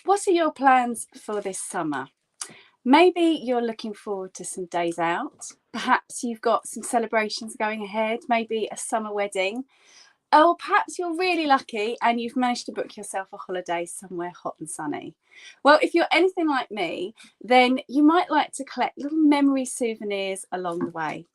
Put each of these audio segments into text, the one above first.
what are your plans for this summer? Maybe you're looking forward to some days out. Perhaps you've got some celebrations going ahead, maybe a summer wedding. Or perhaps you're really lucky and you've managed to book yourself a holiday somewhere hot and sunny. Well, if you're anything like me, then you might like to collect little memory souvenirs along the way.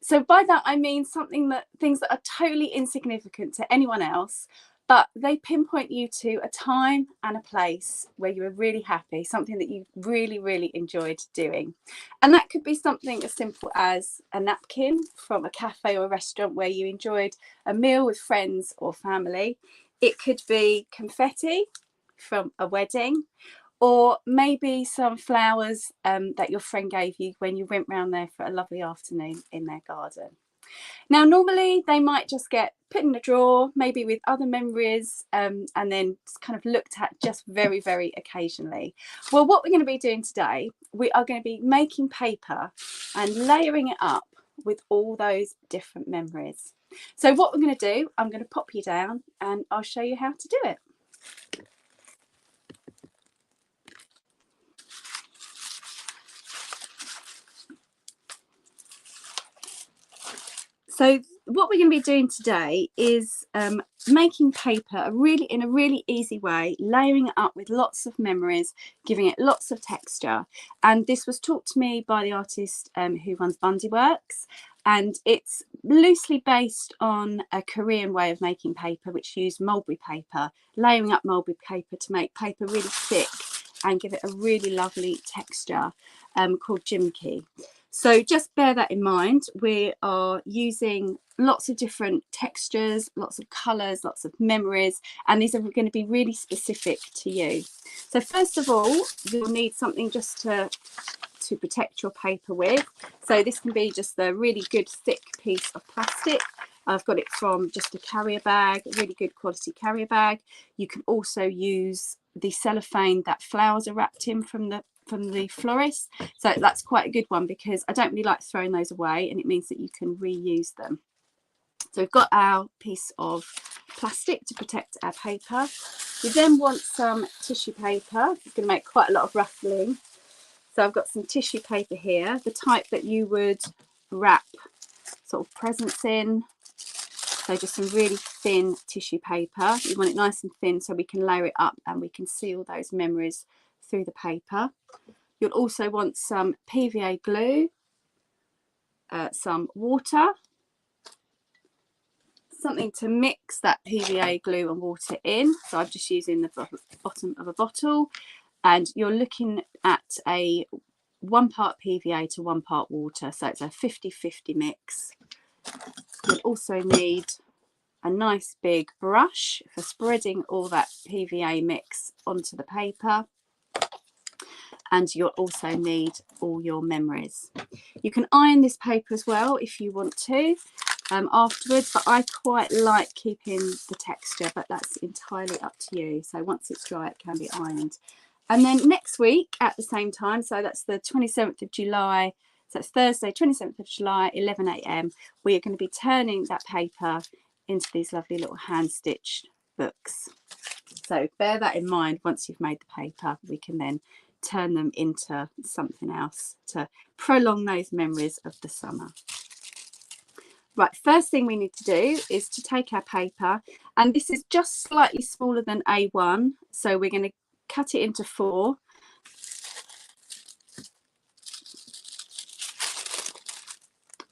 So by that, I mean things that are totally insignificant to anyone else, but they pinpoint you to a time and a place where you were really happy, something that you really, really enjoyed doing. And that could be something as simple as a napkin from a cafe or a restaurant where you enjoyed a meal with friends or family. It could be confetti from a wedding, or maybe some flowers that your friend gave you when you went round there for a lovely afternoon in their garden. Now, normally they might just get put in a drawer, maybe with other memories, and then kind of looked at just very, very occasionally. Well, what we're going to be doing today, we are going to be making paper and layering it up with all those different memories. So what we're going to do, I'm going to pop you down and I'll show you how to do it. So what we're going to be doing today is making paper in a really easy way, layering it up with lots of memories, giving it lots of texture. And this was taught to me by the artist who runs Bundy Works, and it's loosely based on a Korean way of making paper, which used mulberry paper, layering up mulberry paper to make paper really thick and give it a really lovely texture called jimki. So just bear that in mind. We are using lots of different textures, lots of colours, lots of memories, and these are going to be really specific to you. So first of all, you'll need something just to protect your paper with. So this can be just a really good thick piece of plastic. I've got it from just a carrier bag, a really good quality carrier bag. You can also use the cellophane that flowers are wrapped in from the florist. So that's quite a good one because I don't really like throwing those away, and it means that you can reuse them. So we've got our piece of plastic to protect our paper. We then want some tissue paper. It's going to make quite a lot of ruffling. So I've got some tissue paper here, the type that you would wrap sort of presents in. So just some really thin tissue paper. You want it nice and thin so we can layer it up and we can seal those memories through the paper. You'll also want some PVA glue, some water, something to mix that PVA glue and water in. So I'm just using the bottom of a bottle, and you're looking at a 1 part PVA to 1 part water. So it's a 50-50 mix. You'll also need a nice big brush for spreading all that PVA mix onto the paper. And you'll also need all your memories. You can iron this paper as well if you want to afterwards, but I quite like keeping the texture, but that's entirely up to you. So once it's dry, it can be ironed. And then next week at the same time, so that's the 27th of July, so it's Thursday, 27th of July, 11 AM, we are going to be turning that paper into these lovely little hand-stitched books. So bear that in mind. Once you've made the paper, we can then turn them into something else to prolong those memories of the summer. Right, first thing we need to do is to take our paper, and this is just slightly smaller than A1, so we're going to cut it into 4.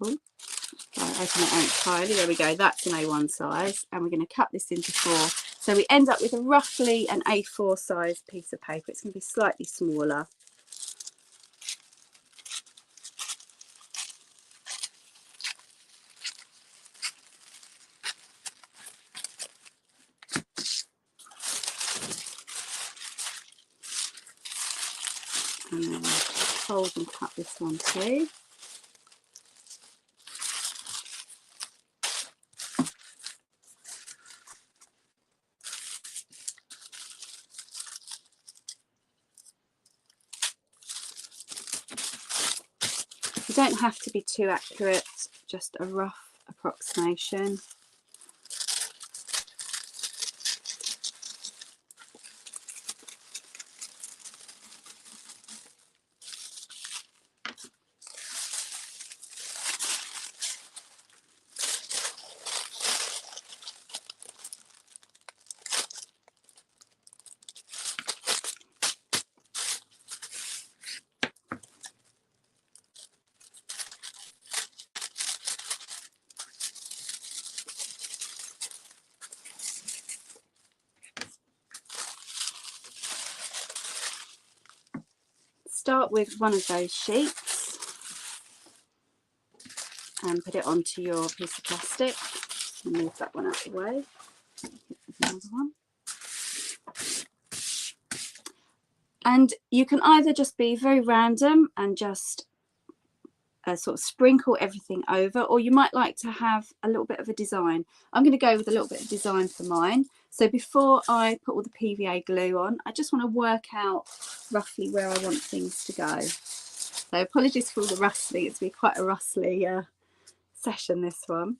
Oh, open it out entirely. There we go, that's an A1 size, and we're going to cut this into 4. So we end up with roughly an A4 size piece of paper. It's going to be slightly smaller. And then fold and cut this one too. You don't have to be too accurate, just a rough approximation. start with one of those sheets and put it onto your piece of plastic. Move that one out of the way. Another one. And you can either just be very random and just sort of sprinkle everything over, or you might like to have a little bit of a design. I'm going to go with a little bit of design for mine. So before I put all the PVA glue on, I just want to work out roughly where I want things to go. So apologies for all the rustling, it's been quite a rustly session, this one.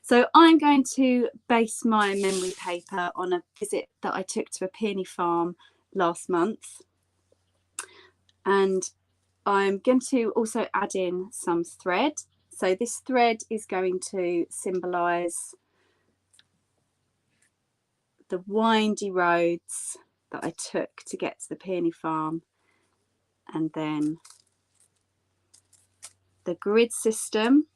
So I'm going to base my memory paper on a visit that I took to a peony farm last month. And I'm going to also add in some thread. So this thread is going to symbolise the windy roads that I took to get to the peony farm, and then the grid system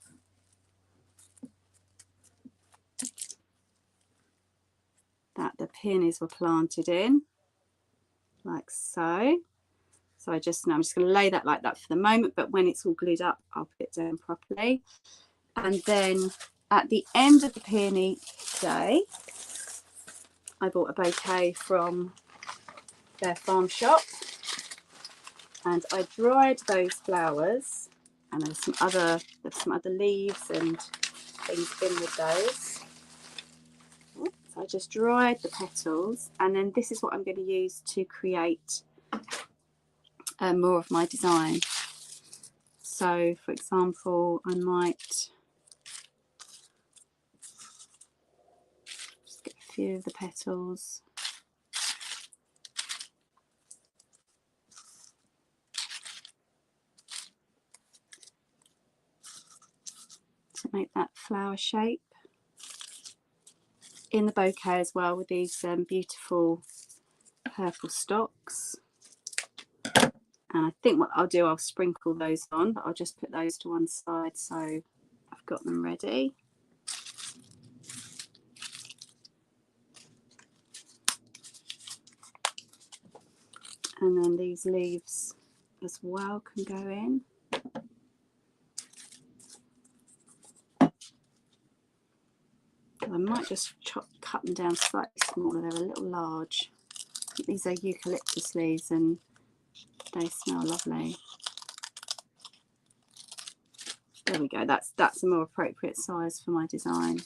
that the peonies were planted in, like so. So I'm just going to lay that like that for the moment, but when it's all glued up, I'll put it down properly. And then at the end of the peony day, I bought a bouquet from their farm shop, and I dried those flowers, and there's some other leaves and things in with those. So I just dried the petals, and then this is what I'm going to use to create more of my design. So for example, I might just get a few of the petals to make that flower shape in the bouquet as well, with these beautiful purple stalks. And I think what I'll do, I'll sprinkle those on, but I'll just put those to one side so I've got them ready. And then these leaves as well can go in. I might just cut them down slightly smaller, they're a little large. These are eucalyptus leaves and they smell lovely. There we go, that's a more appropriate size for my design.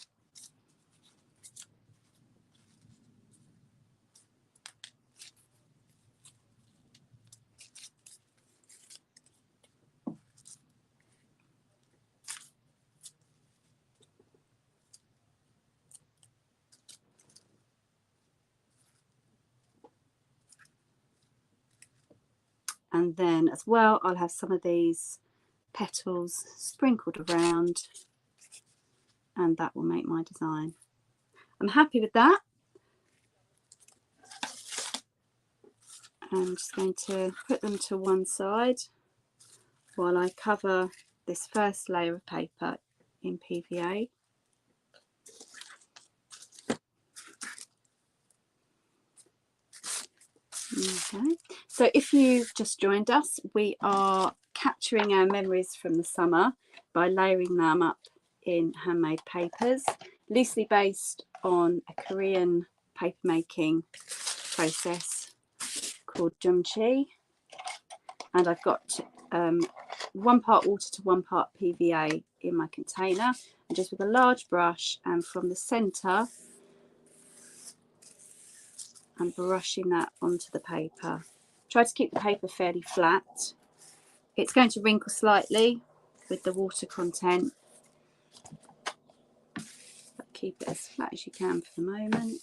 And then as well, I'll have some of these petals sprinkled around, and that will make my design. I'm happy with that. I'm just going to put them to one side while I cover this first layer of paper in PVA. Okay, so if you've just joined us, we are capturing our memories from the summer by layering them up in handmade papers, loosely based on a Korean paper making process called jumchi. And I've got 1 part water to 1 part PVA in my container, and just with a large brush, and from the centre I'm brushing that onto the paper. Try to keep the paper fairly flat. It's going to wrinkle slightly with the water content, but keep it as flat as you can for the moment.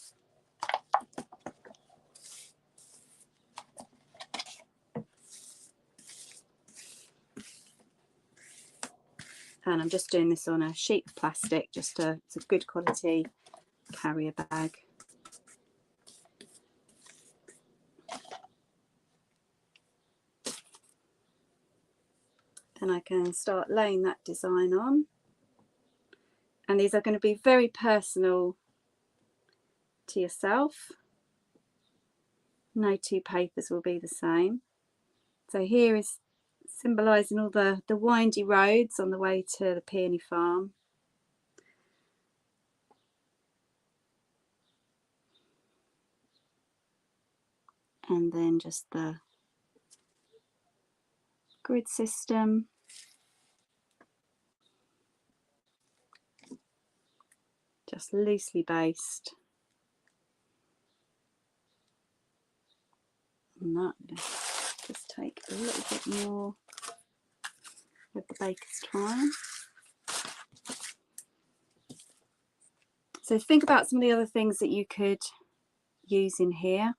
And I'm just doing this on a sheet of plastic, it's a good quality carrier bag. Then I can start laying that design on. And these are going to be very personal to yourself. No two papers will be the same. So here is symbolising all the windy roads on the way to the peony farm. And then just the grid system. Just loosely based. And that, just take a little bit more with the baker's twine. So think about some of the other things that you could use in here.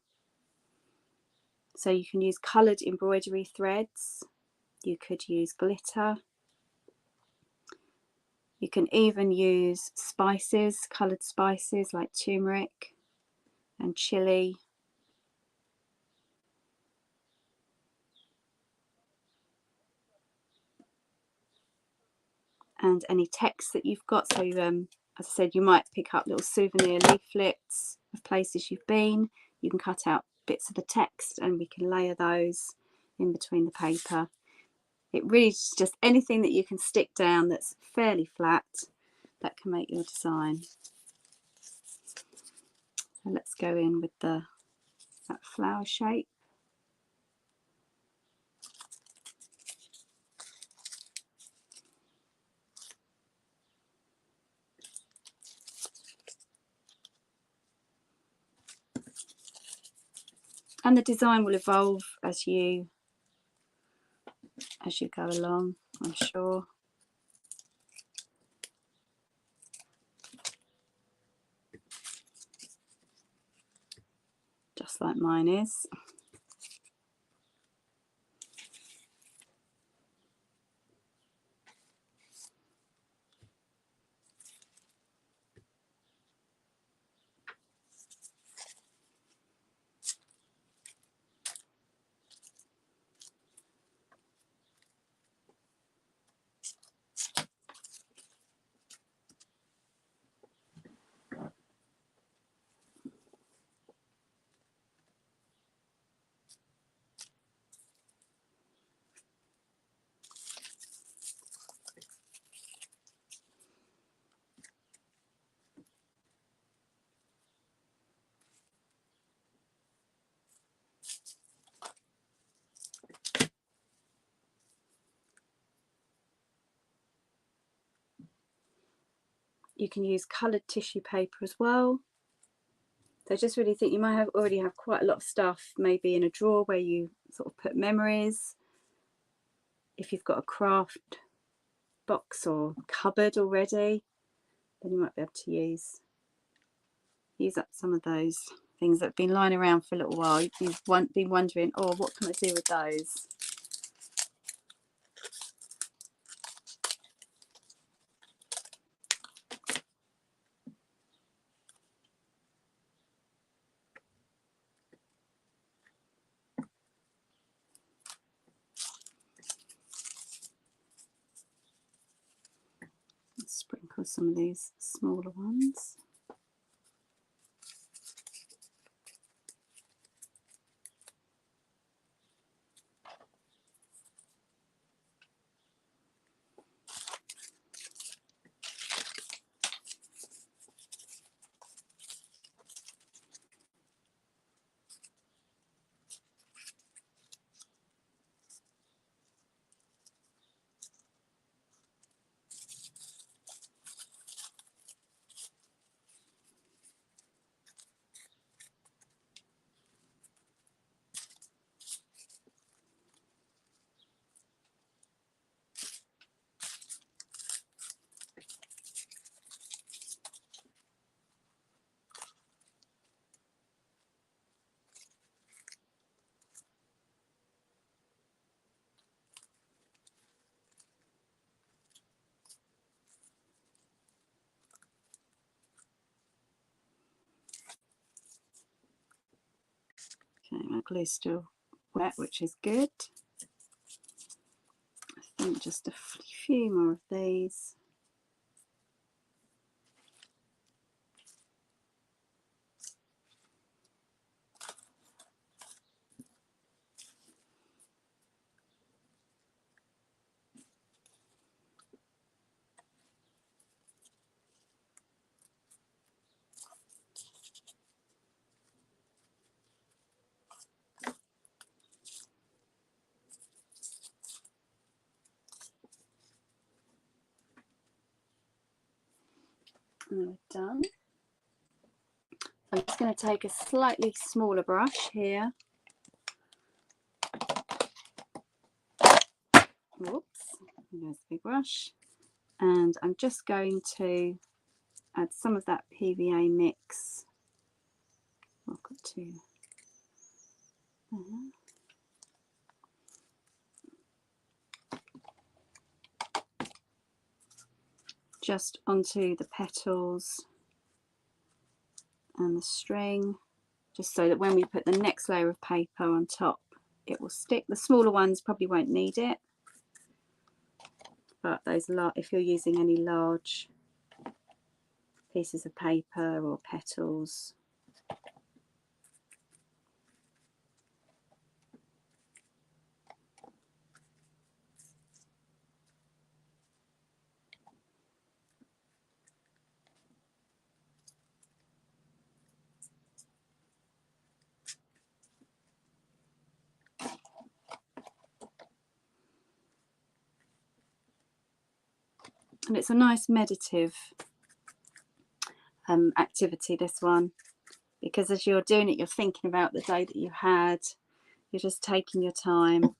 So you can use coloured embroidery threads, you could use glitter, you can even use spices, coloured spices like turmeric and chili. And any text that you've got. So as I said, you might pick up little souvenir leaflets of places you've been. You can cut out bits of the text and we can layer those in between the paper. It really is just anything that you can stick down that's fairly flat that can make your design. So let's go in with that flower shape. And the design will evolve as you go along, I'm sure. Just like mine is. You can use coloured tissue paper as well. So I just really think you might already have quite a lot of stuff maybe in a drawer where you sort of put memories. If you've got a craft box or cupboard already, then you might be able to use up some of those things that have been lying around for a little while. You've been wondering, oh, what can I do with those? Let's sprinkle some of these smaller ones. Okay, my glue's still wet, which is good. I think just a few more of these. And we're done. I'm just going to take a slightly smaller brush here. Whoops, there's the big brush. And I'm just going to add some of that PVA mix. I've got two. Just onto the petals and the string, just so that when we put the next layer of paper on top, it will stick. The smaller ones probably won't need it, but those if you're using any large pieces of paper or petals, and it's a nice meditative activity, this one, because as you're doing it, you're thinking about the day that you had, you're just taking your time,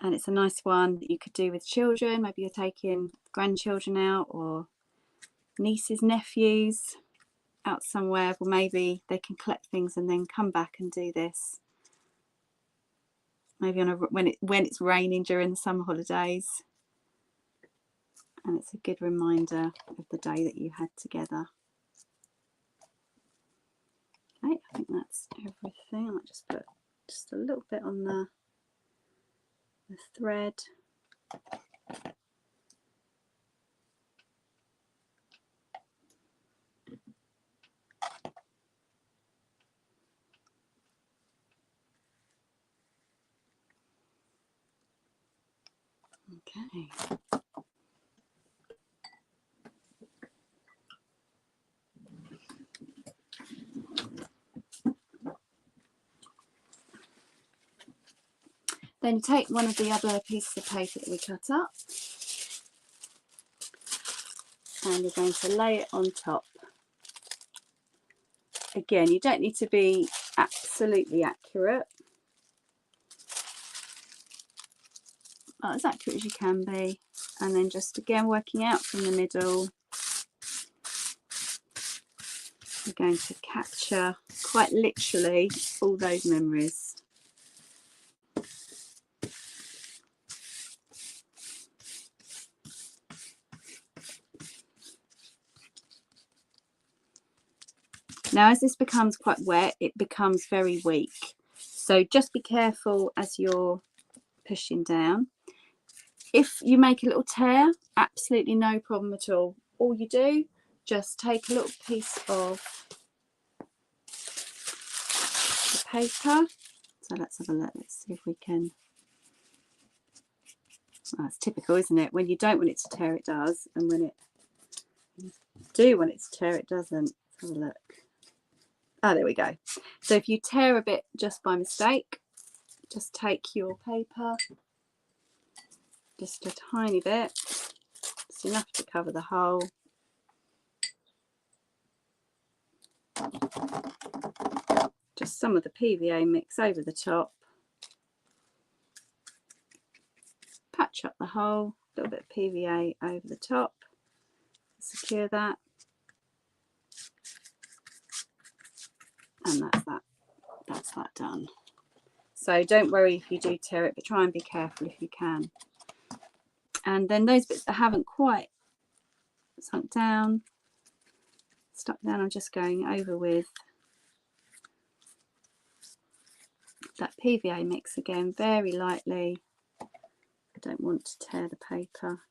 and it's a nice one that you could do with children. Maybe you're taking grandchildren out or nieces, nephews out somewhere, or maybe they can collect things and then come back and do this. Maybe on when it's raining during the summer holidays, and it's a good reminder of the day that you had together. Okay, I think that's everything. I might just put just a little bit on the thread. Okay. Then take one of the other pieces of paper that we cut up, and you're going to lay it on top. Again, you don't need to be absolutely accurate, but as accurate as you can be. And then just again working out from the middle, we're going to capture quite literally all those memories. Now, as this becomes quite wet, it becomes very weak. So just be careful as you're pushing down. If you make a little tear, absolutely no problem at all. All you do, just take a little piece of the paper. So let's have a look. Let's see if we can. Well, it's typical, isn't it? When you don't want it to tear, it does. And when you do want it to tear, it doesn't. Let's have a look. Oh, there we go. So if you tear a bit just by mistake, just take your paper, just a tiny bit. It's enough to cover the hole. Just some of the PVA mix over the top. Patch up the hole, a little bit of PVA over the top. Secure that. And that's that done. So don't worry if you do tear it, but try and be careful if you can. And then those bits that haven't quite stuck down, I'm just going over with that PVA mix again, very lightly. I don't want to tear the paper.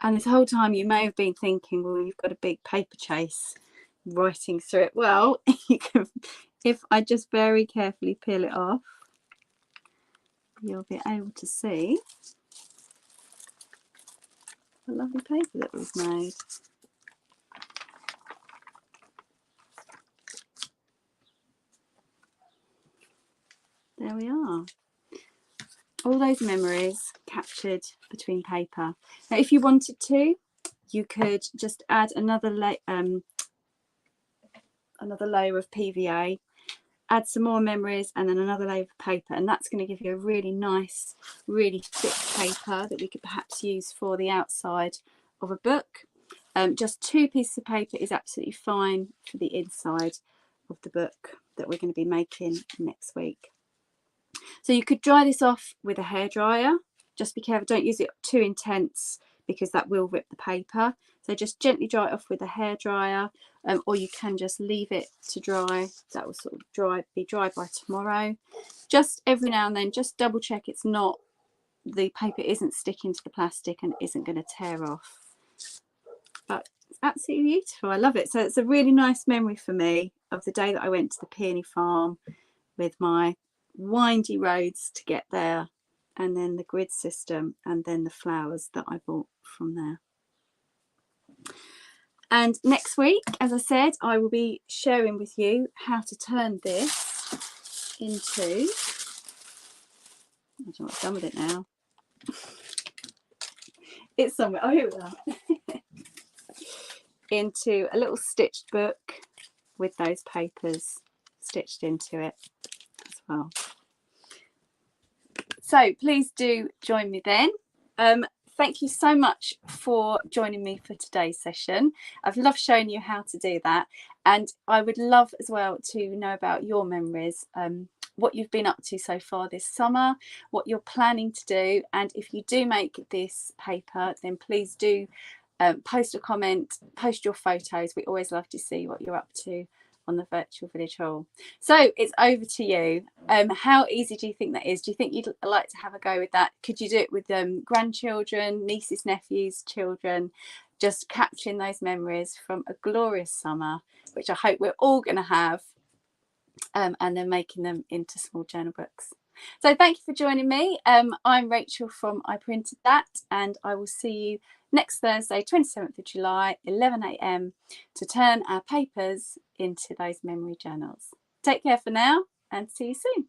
And this whole time you may have been thinking, well, you've got a big paper chase writing through it. Well, if I just very carefully peel it off, you'll be able to see the lovely paper that we've made. There we are. All those memories captured between paper. Now, if you wanted to, you could just add another layer of PVA, add some more memories, and then another layer of paper, and that's going to give you a really nice, really thick paper that we could perhaps use for the outside of a book. Just 2 pieces of paper is absolutely fine for the inside of the book that we're going to be making next week. So you could dry this off with a hairdryer. Just be careful, don't use it too intense because that will rip the paper. So just gently dry it off with a hairdryer, or you can just leave it to dry. That will sort of be dry by tomorrow. Just every now and then, just double check the paper isn't sticking to the plastic and isn't going to tear off. But it's absolutely beautiful. I love it. So it's a really nice memory for me of the day that I went to the peony farm with my windy roads to get there, and then the grid system, and then the flowers that I bought from there. And next week, as I said, I will be sharing with you how to turn this into, I don't know what I've done with it now. It's somewhere, oh here we are. Into a little stitched book with those papers stitched into it as well. So please do join me then. Thank you so much for joining me for today's session. I've loved showing you how to do that, and I would love as well to know about your memories, what you've been up to so far this summer, what you're planning to do, and if you do make this paper, then please do post a comment, post your photos. We always love to see what you're up to on the virtual village hall. So it's over to you. How easy do you think that is? Do you think you'd like to have a go with that? Could you do it with grandchildren, nieces, nephews, children, just capturing those memories from a glorious summer, which I hope we're all going to have, and then making them into small journal books. So thank you for joining me. I'm Rachel from I Printed That, and I will see you next Thursday, 27th of July, 11 AM, to turn our papers into those memory journals. Take care for now, and see you soon.